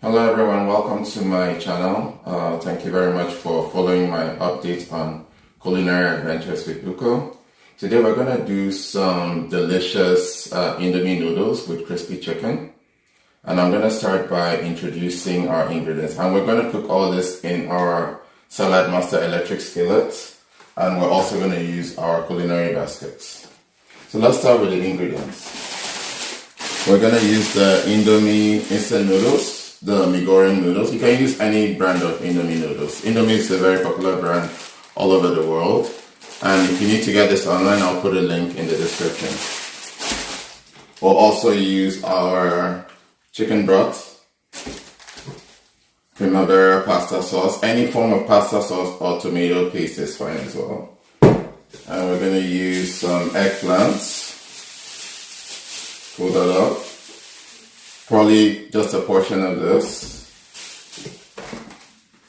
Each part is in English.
Hello everyone, welcome to my channel. Thank you very much for following my updates on culinary adventures with Uko. Today we're going to do some delicious Indomie noodles with crispy chicken. And I'm going to start by introducing our ingredients. And we're going to cook all this in our Saladmaster Electric Skillet. And we're also going to use our culinary baskets. So let's start with the ingredients. We're going to use the Indomie instant noodles, the mee goreng noodles. You can use any brand of Indomie noodles. Indomie is a very popular brand all over the world. And if you need to get this online, I'll put a link in the description. We'll also use our chicken broth, primavera pasta sauce, any form of pasta sauce or tomato paste is fine as well. And we're going to use some eggplants. Pull that up. Probably just a portion of this.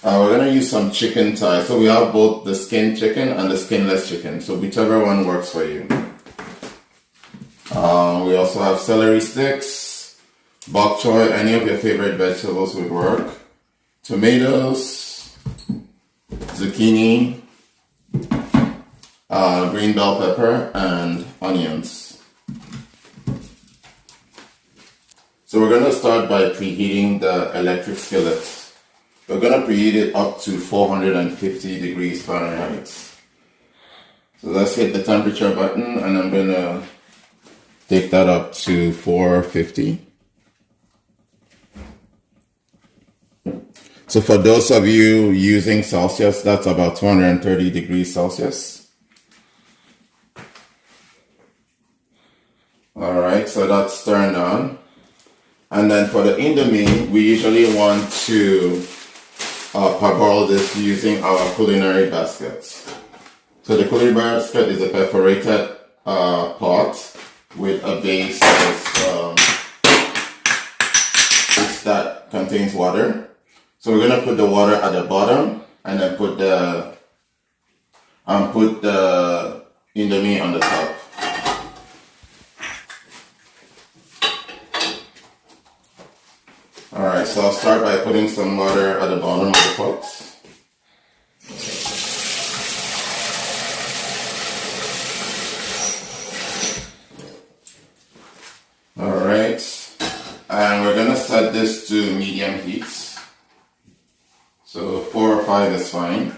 We're going to use some chicken thighs. So we have both the skin chicken and the skinless chicken. So whichever one works for you. We also have celery sticks, bok choy, any of your favorite vegetables would work. Tomatoes, zucchini, green bell pepper, and onions. So we're going to start by preheating the electric skillet. We're going to preheat it up to 450 degrees Fahrenheit. So let's hit the temperature button and I'm going to take that up to 450. So for those of you using Celsius, that's about 230 degrees Celsius. Alright, so that's turned on. And then for the Indomie, we usually want to parboil this using our culinary baskets. So the culinary basket is a perforated pot with a base that contains water. So we're going to put the water at the bottom and then put the Indomie on the top. Alright, so I'll start by putting some water at the bottom of the pot. Alright, and we're going to set this to medium heat. So 4 or 5 is fine.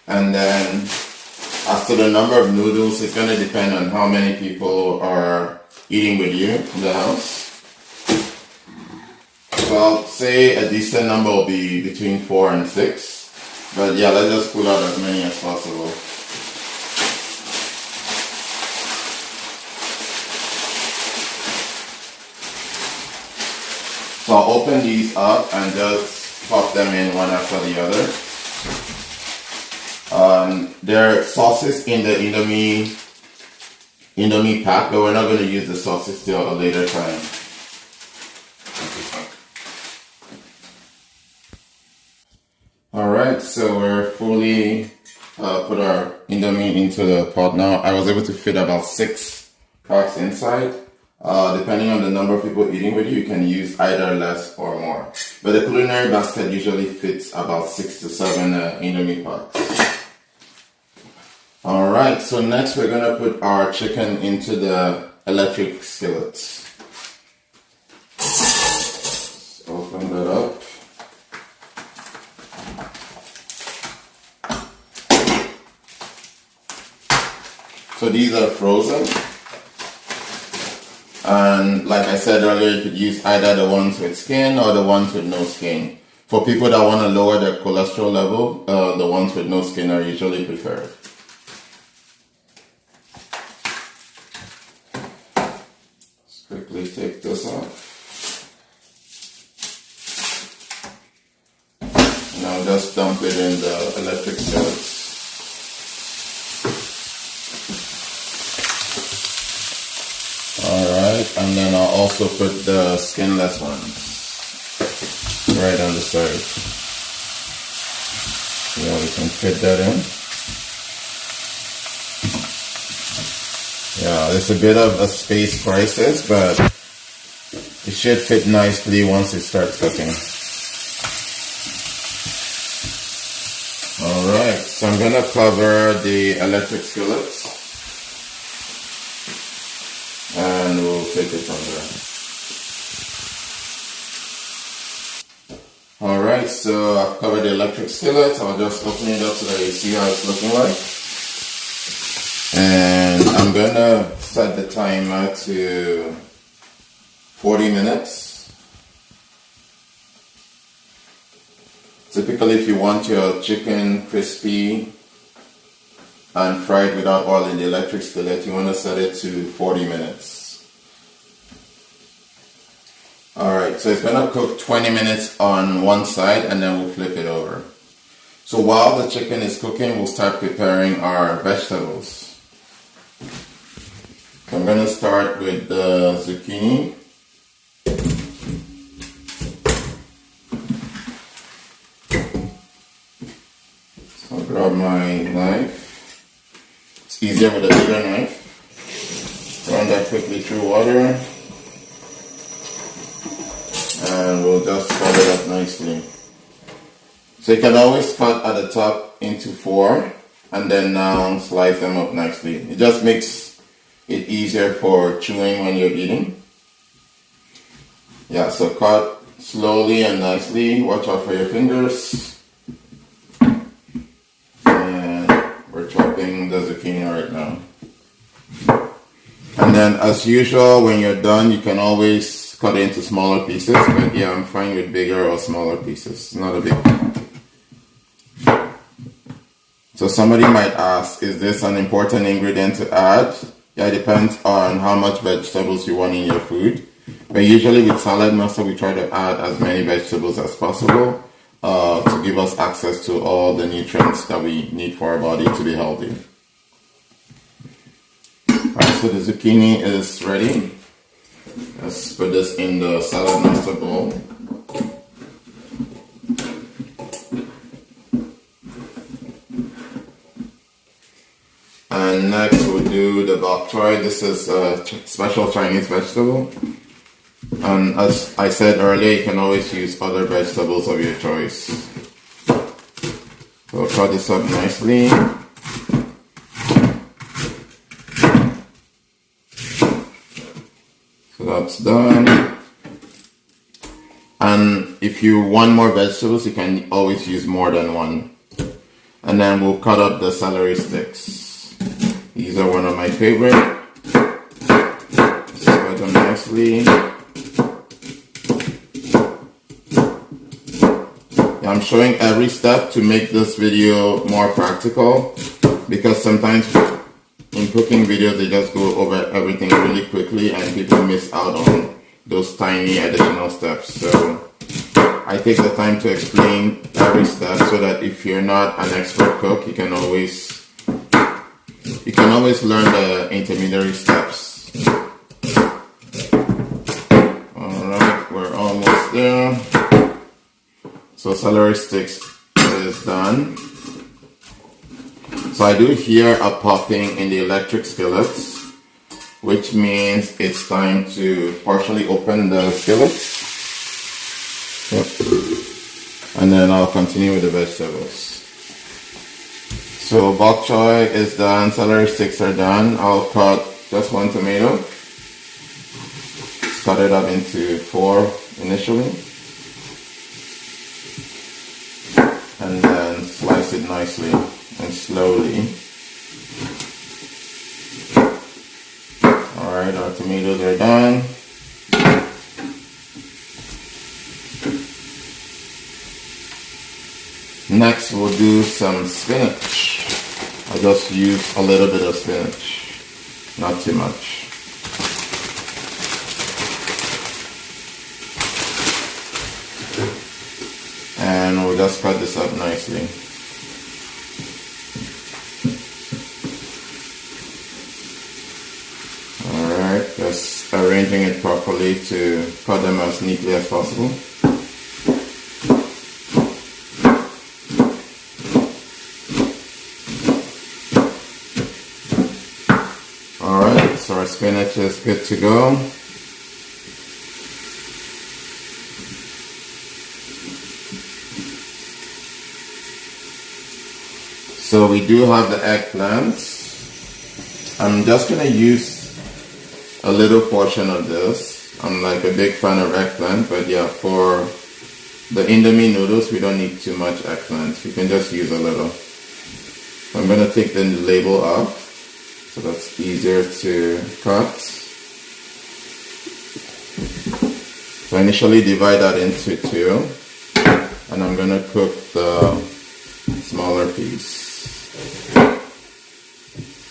And then as to the number of noodles, it's going to depend on how many people are eating with you in the house. So I'll say a decent number will be between 4 and 6. But yeah, let's just pull out as many as possible. So I'll open these up and just pop them in one after the other. There are sauces in the Indomie pack, but we're not going to use the sauces till a later time. Alright, so we're fully put our Indomie into the pot now. I was able to fit about 6 packs inside. Depending on the number of people eating with you, you can use either less or more. But the culinary basket usually fits about 6 to 7 Indomie packs. Alright, so next we're going to put our chicken into the electric skillet. Let's open that up. So these are frozen. And like I said earlier, you could use either the ones with skin or the ones with no skin. For people that want to lower their cholesterol level, the ones with no skin are usually preferred. Let's quickly take this off. Now just dump it in the electric skillet. Alright, and then I'll also put the skinless ones right on the side. Yeah, we can fit that in. Yeah, it's a bit of a space crisis, but It should fit nicely once it starts cooking. Alright, so I'm gonna cover the electric skillet and we'll take it from there. Alright, so I've covered the electric skillet. I'll just open it up so that you see how it's looking like. And I'm gonna set the timer to 40 minutes. Typically, if you want your chicken crispy and fried without oil in the electric skillet, you want to set it to 40 minutes. Alright, so it's going to cook 20 minutes on one side and then we'll flip it over. So while the chicken is cooking, we'll start preparing our vegetables. So I'm going to start with the zucchini. I'll grab my knife. It's easier with a bigger knife. Run that quickly through water. And we'll just cut it up nicely. So you can always cut at the top into 4 and then now slice them up nicely. It just makes it easier for chewing when you're eating. Yeah, so cut slowly and nicely. Watch out for your fingers. Chopping the zucchini right now. And then as usual, when you're done, you can always cut it into smaller pieces, but yeah, I'm fine with bigger or smaller pieces. Not a big deal. So somebody might ask, is this an important ingredient to add? Yeah, it depends on how much vegetables you want in your food. But usually with Saladmaster, we try to add as many vegetables as possible. To give us access to all the nutrients that we need for our body to be healthy. Alright, so the zucchini is ready. Let's put this in the Saladmaster bowl. And next we'll do the bok choy. This is a special Chinese vegetable. And as I said earlier, you can always use other vegetables of your choice. So cut this up nicely. So that's done. And if you want more vegetables, you can always use more than one. And then we'll cut up the celery sticks. These are one of my favorite. Just cut them nicely. I'm showing every step to make this video more practical, because sometimes in cooking videos they just go over everything really quickly and people miss out on those tiny additional steps. So I take the time to explain every step so that if you're not an expert cook, you can always learn the intermediary steps. Alright, we're almost there. So celery sticks is done. So I do hear a popping in the electric skillets, which means it's time to partially open the skillet. Yep. And then I'll continue with the vegetables. So bok choy is done, celery sticks are done. I'll cut just one tomato. Cut it up into 4 initially. And then slice it nicely and slowly. Alright, our tomatoes are done. Next we'll do some spinach. I just use a little bit of spinach, not too much. And we'll just cut this up nicely. Alright, just arranging it properly to cut them as neatly as possible. Alright, so our spinach is good to go. So we do have the eggplants. I'm just gonna use a little portion of this. I'm like a big fan of eggplant, but yeah, for the Indomie noodles, we don't need too much eggplant. You can just use a little. I'm gonna take the label off, so that's easier to cut. So initially divide that into two, and I'm gonna cook the smaller piece.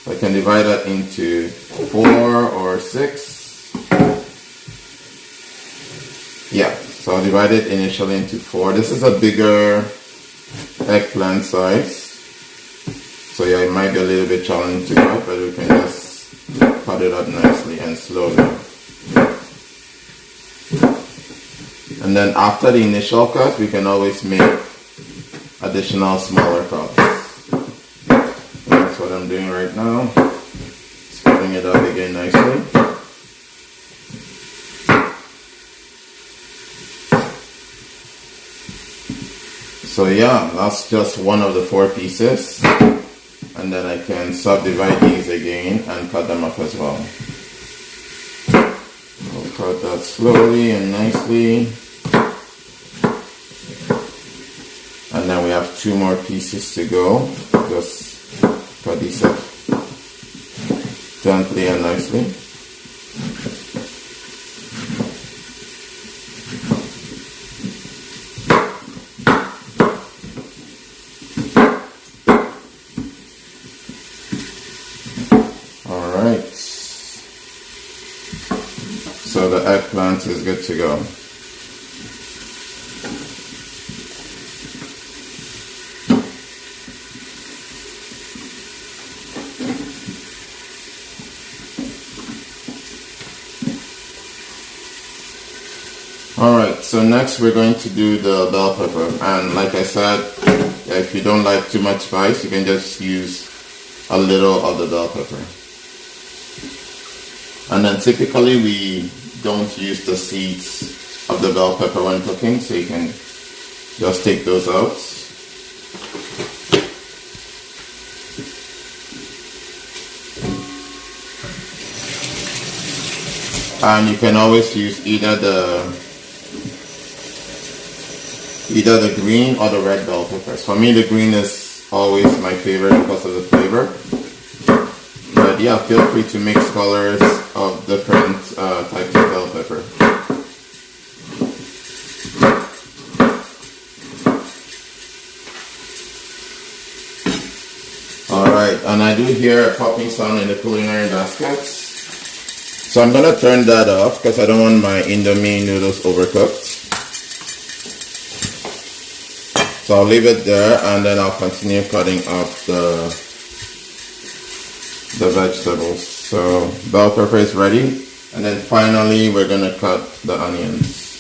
I can divide that into 4 or 6. Yeah, so I'll divide it initially into 4. This is a bigger eggplant size. So yeah, it might be a little bit challenging to cut, but we can just cut it up nicely and slowly. And then after the initial cut, we can always make additional smaller cuts. That's what I'm doing right now. Just cutting it up again nicely. So yeah, that's just one of the 4 pieces. And then I can subdivide these again and cut them up as well. I'll cut that slowly and nicely. And then we have 2 more pieces to go. Just cut these up gently and nicely. Alright. So the eggplant is good to go. Alright, so next we're going to do the bell pepper, and like I said, if you don't like too much spice, you can just use a little of the bell pepper. And then typically we don't use the seeds of the bell pepper when cooking, so you can just take those out. And you can always use either the green or the red bell peppers. For me, the green is always my favorite because of the flavor. But yeah, feel free to mix colors of different types of bell pepper. Alright, and I do hear a popping sound in the culinary baskets. So I'm gonna turn that off because I don't want my Indomie noodles overcooked. So I'll leave it there, and then I'll continue cutting up the vegetables. So bell pepper is ready, and then finally we're gonna cut the onions.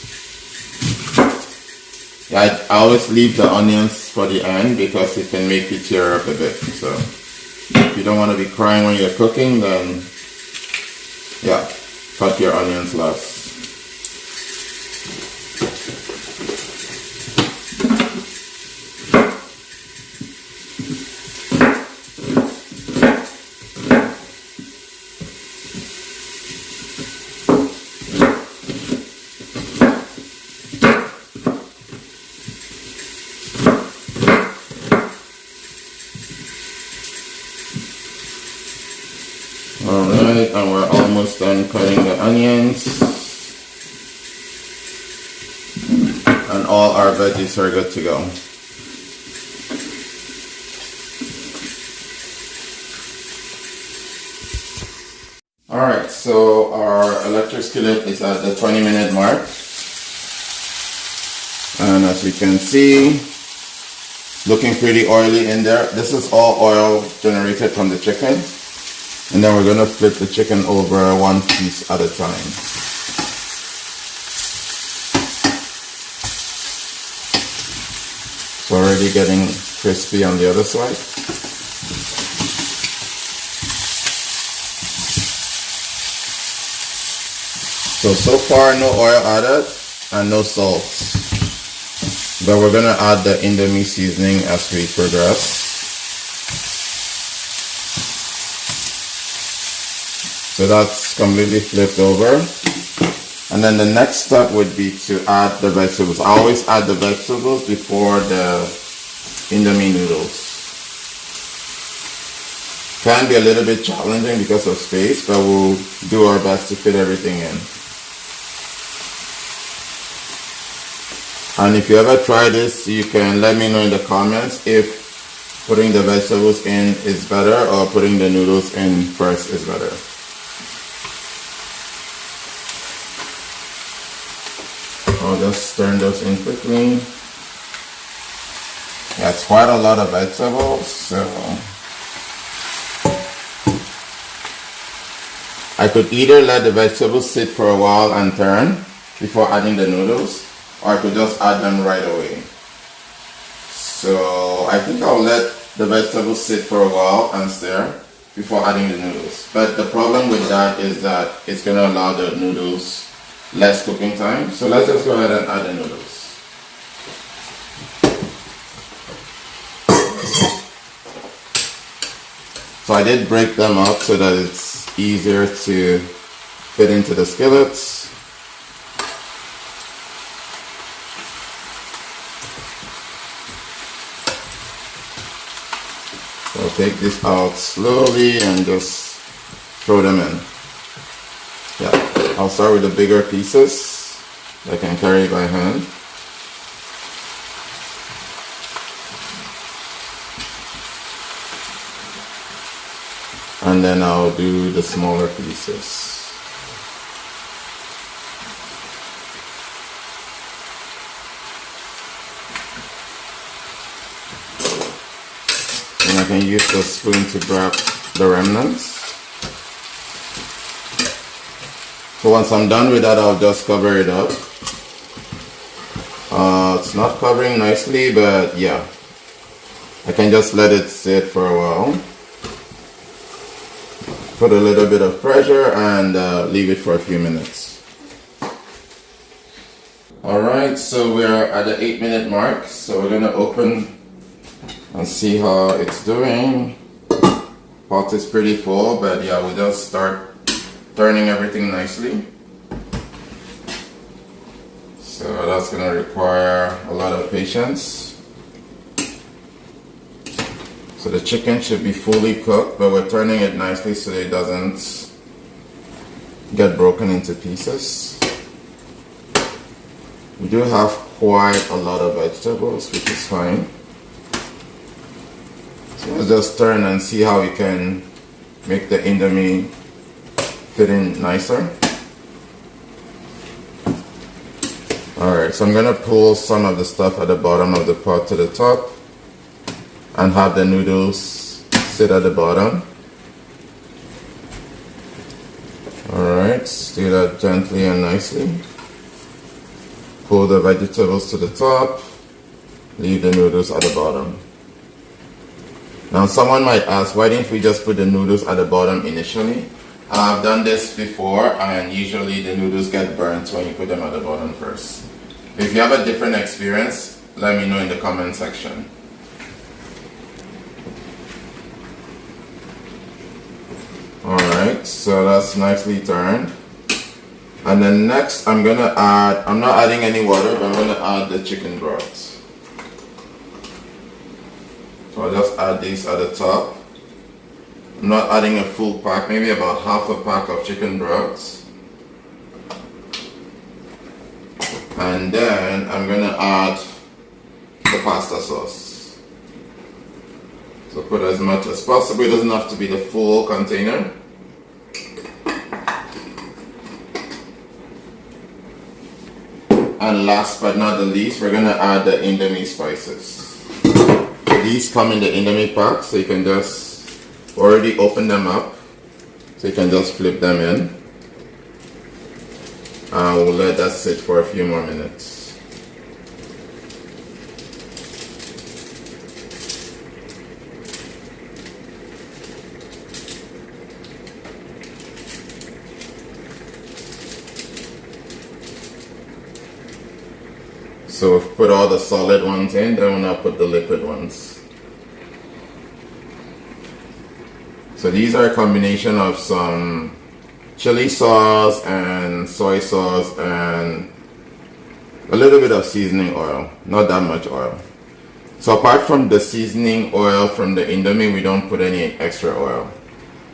Yeah, I always leave the onions for the end because it can make you tear up a bit. So if you don't want to be crying when you're cooking, then yeah, cut your onions last. Alright, and we're almost done cutting the onions. And all our veggies are good to go. Alright, so our electric skillet is at the 20-minute mark. And as you can see, looking pretty oily in there. This is all oil generated from the chicken. And then we're going to flip the chicken over 1 piece at a time. It's already getting crispy on the other side. So far no oil added and no salt. But we're going to add the Indomie seasoning as we progress. So that's completely flipped over. And then the next step would be to add the vegetables. I always add the vegetables before the Indomie noodles. Can be a little bit challenging because of space, but we'll do our best to fit everything in. And if you ever try this, you can let me know in the comments if putting the vegetables in is better or putting the noodles in first is better. I'll just turn those in quickly. Yeah, it's quite a lot of vegetables, so I could either let the vegetables sit for a while and turn before adding the noodles, or I could just add them right away. So I think I'll let the vegetables sit for a while and stir before adding the noodles. But the problem with that is that it's going to allow the noodles less cooking time. So let's just go ahead and add the noodles. So I did break them up so that it's easier to fit into the skillets. So I'll take this out slowly and just throw them in. Yeah, I'll start with the bigger pieces that I can carry by hand. And then I'll do the smaller pieces. And I can use the spoon to grab the remnants. So once I'm done with that, I'll just cover it up. It's not covering nicely, but yeah. I can just let it sit for a while. Put a little bit of pressure and leave it for a few minutes. Alright, so we're at the 8-minute mark. So we're going to open and see how it's doing. Pot is pretty full, but yeah, we'll just start turning everything nicely. So that's going to require a lot of patience. So the chicken should be fully cooked, but we're turning it nicely so it doesn't get broken into pieces. We do have quite a lot of vegetables, which is fine. So let's just turn and see how we can make the Indomie fit in nicer. Alright, so I'm going to pull some of the stuff at the bottom of the pot to the top and have the noodles sit at the bottom. Alright, do that gently and nicely. Pull the vegetables to the top, leave the noodles at the bottom. Now someone might ask, why didn't we just put the noodles at the bottom initially? I've done this before and usually the noodles get burnt when you put them at the bottom first. If you have a different experience, let me know in the comment section. Alright, so that's nicely turned. And then next I'm gonna add, I'm not adding any water, but I'm gonna add the chicken broth. So I'll just add these at the top. I'm not adding a full pack, maybe about half a pack of chicken broth. And then I'm gonna add the pasta sauce. So put as much as possible. It doesn't have to be the full container. And last but not the least, we're gonna add the Indomie spices. These come in the Indomie pack, so you can just already open them up. So you can just flip them in. And we'll let that sit for a few more minutes. So we've put all the solid ones in, then we'll now put the liquid ones. So these are a combination of some chili sauce and soy sauce and a little bit of seasoning oil, not that much oil. So apart from the seasoning oil from the Indomie, we don't put any extra oil.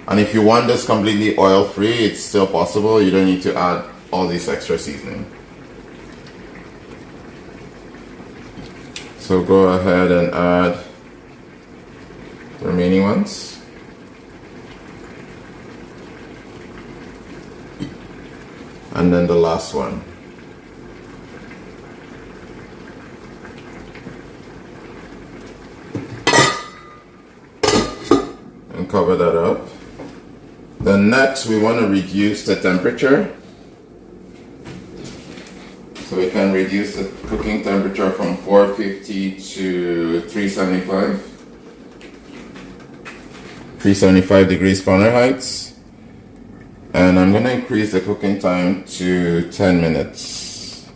And if you want this completely oil free, it's still possible. You don't need to add all this extra seasoning. So go ahead and add the remaining ones. And then the last one. And cover that up. Then next we want to reduce the temperature. So we can reduce the cooking temperature from 450 to 375. 375 degrees Fahrenheit. And I'm going to increase the cooking time to 10 minutes.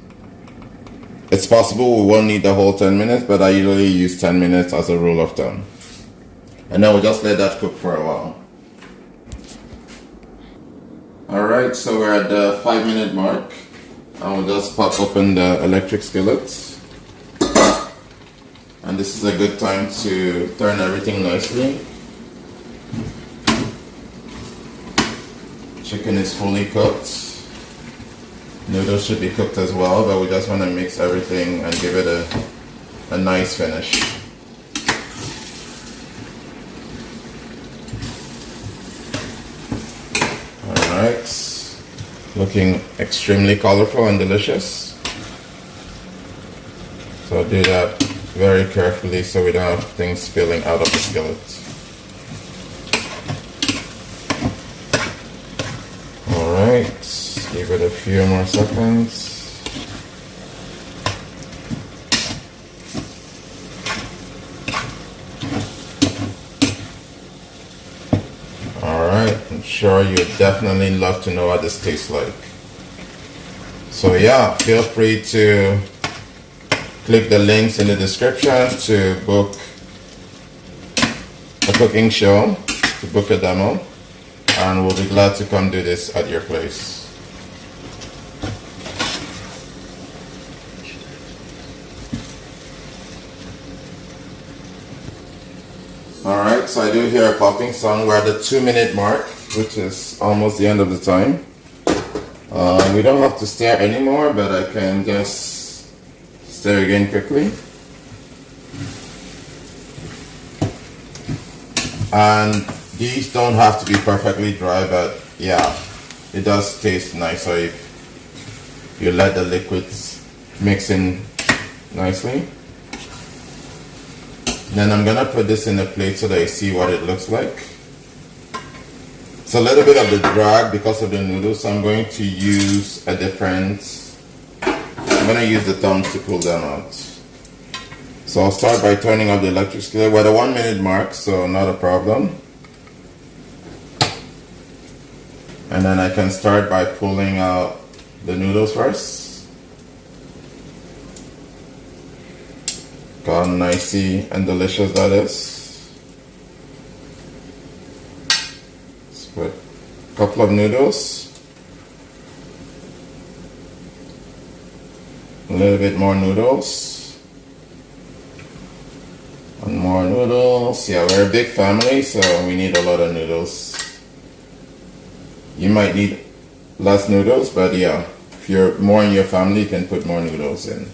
It's possible we won't need the whole 10 minutes, but I usually use 10 minutes as a rule of thumb. And then we'll just let that cook for a while. Alright, so we're at the 5-minute mark. I will just pop open the electric skillet. And this is a good time to turn everything nicely. Chicken is fully cooked. Noodles should be cooked as well, but we just want to mix everything and give it a nice finish. Alright, looking extremely colorful and delicious. So do that very carefully so we don't have things spilling out of the skillet. Alright, give it a few more seconds. Alright, I'm sure you definitely love to know what this tastes like. So yeah, feel free to click the links in the description to book a cooking show, to book a demo, and we'll be glad to come do this at your place. Alright, so I do hear a popping sound. We're at the 2-minute mark, which is almost the end of the time. We don't have to stir anymore, but I can just stir again quickly. And these don't have to be perfectly dry, but yeah, it does taste nicer if you let the liquids mix in nicely. Then I'm gonna put this in a plate so that you see what it looks like. It's a little bit of the drag because of the noodles, so I'm going to use a different, I'm gonna use the tongs to pull them out. So I'll start by turning off the electric skillet. We're at the 1-minute mark, so not a problem. And then I can start by pulling out the noodles first. Look how nicey and delicious that is. Let's put a couple of noodles. A little bit more noodles. And more noodles. Yeah, we're a big family, so we need a lot of noodles. You might need less noodles, but yeah, if you're more in your family, you can put more noodles in.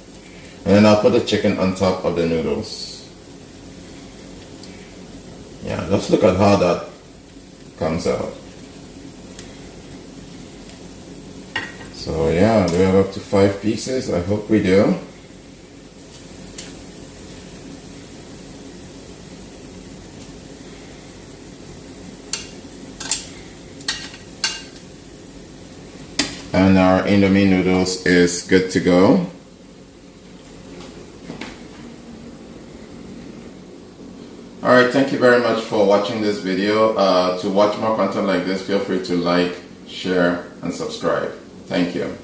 And then I'll put the chicken on top of the noodles. Yeah, just look at how that comes out. So yeah, do we have up to 5 pieces? I hope we do. And our Indomie noodles is good to go. Alright, thank you very much for watching this video. To watch more content like this, feel free to like, share, and subscribe. Thank you.